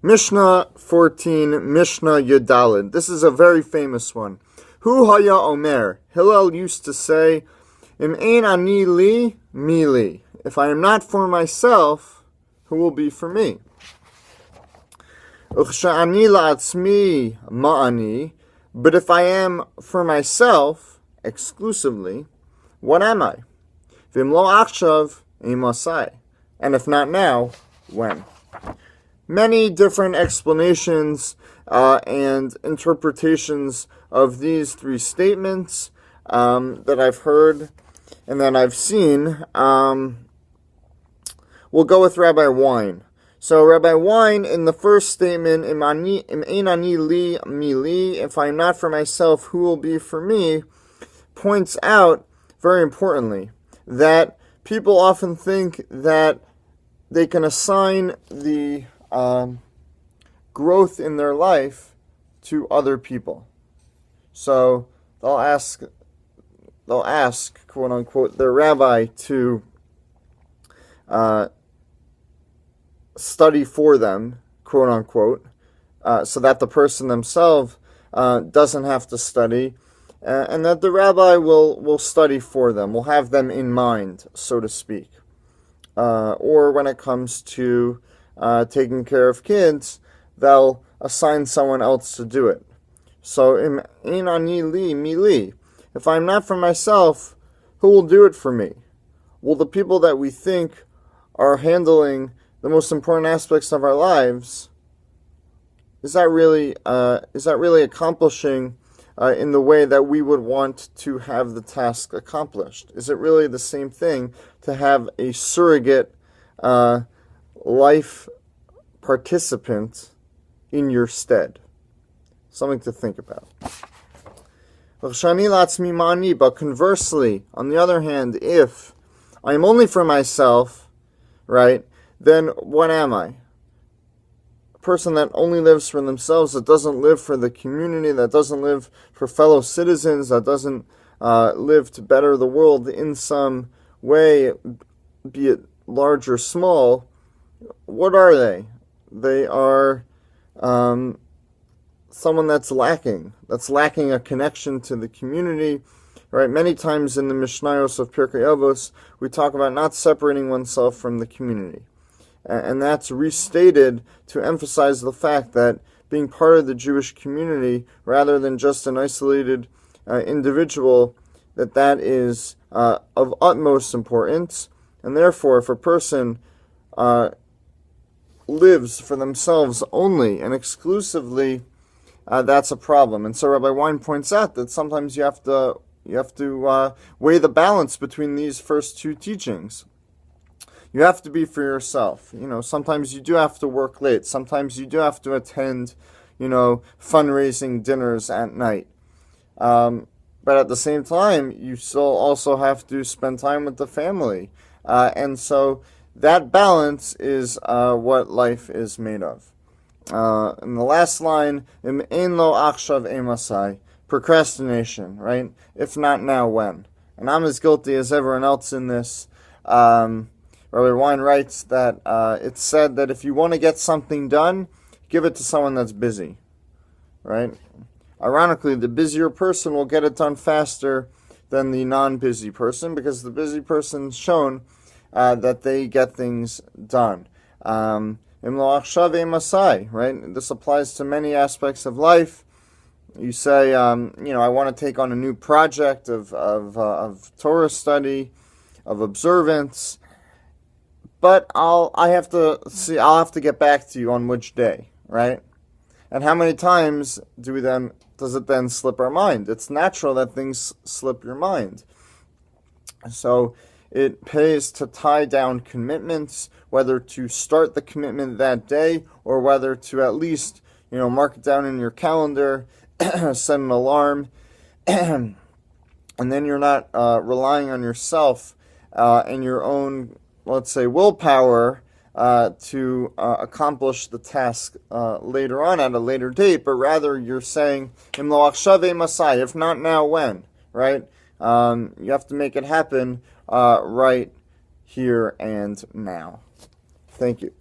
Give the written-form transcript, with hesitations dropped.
Mishnah 14, Mishnah Yudalid. This is a very famous one. Hu haya omer. Hillel used to say, Im ein ani li, mi li. If I am not for myself, who will be for me? Uchsha'ani la'atzmi ma'ani. But if I am for myself, exclusively, what am I? Vim lo achshav imasai. And if not now, when? Many different explanations and interpretations of these three statements that I've heard and that I've seen. We'll go with Rabbi Wein. So Rabbi Wein, in the first statement, Im ein ani li mi li, if I am not for myself, who will be for me, points out, very importantly, that people often think that they can assign the growth in their life to other people. So they'll ask, quote unquote, their rabbi to study for them, quote unquote, so that the person themselves doesn't have to study, and that the rabbi will study for them, will have them in mind, so to speak. Or when it comes to taking care of kids, they'll assign someone else to do it. So, im ein ani li mi li. If I'm not for myself, who will do it for me? Well, the people that we think are handling the most important aspects of our lives, is that really accomplishing in the way that we would want to have the task accomplished? Is it really the same thing to have a surrogate life participant in your stead? Something to think about. But conversely, on the other hand, if I am only for myself, right, then what am I? A person that only lives for themselves, that doesn't live for the community, that doesn't live for fellow citizens, that doesn't live to better the world in some way, be it large or small. What are they? They are someone that's lacking a connection to the community, right? Many times in the Mishnayos of Pirkei Avos, we talk about not separating oneself from the community. And that's restated to emphasize the fact that being part of the Jewish community, rather than just an isolated individual, that is of utmost importance. And therefore, if a person lives for themselves only and exclusively, that's a problem. And so Rabbi Wein points out that sometimes you have to weigh the balance between these first two teachings. You have to be for yourself. Sometimes you do have to work late. Sometimes you do have to attend, fundraising dinners at night. But at the same time, you still also have to spend time with the family. And so that balance is what life is made of. In the last line, Im ein lo achshav imasai, procrastination, right? If not now, when? And I'm as guilty as everyone else in this. Rabbi Wein writes that it's said that if you want to get something done, give it to someone that's busy, right? Ironically, the busier person will get it done faster than the non-busy person, because the busy person's shown that they get things done. Im lo achshav imasai, right? This applies to many aspects of life. You say, I want to take on a new project of Torah study, of observance, but I'll have to get back to you on which day, right? And how many times does it then slip our mind? It's natural that things slip your mind. So it pays to tie down commitments, whether to start the commitment that day or whether to at least, mark it down in your calendar, set an alarm, and then you're not relying on yourself and your own, let's say, willpower to accomplish the task later on at a later date, but rather you're saying, Im lo achshav imasai, if not now, when, right? You have to make it happen right here and now. Thank you.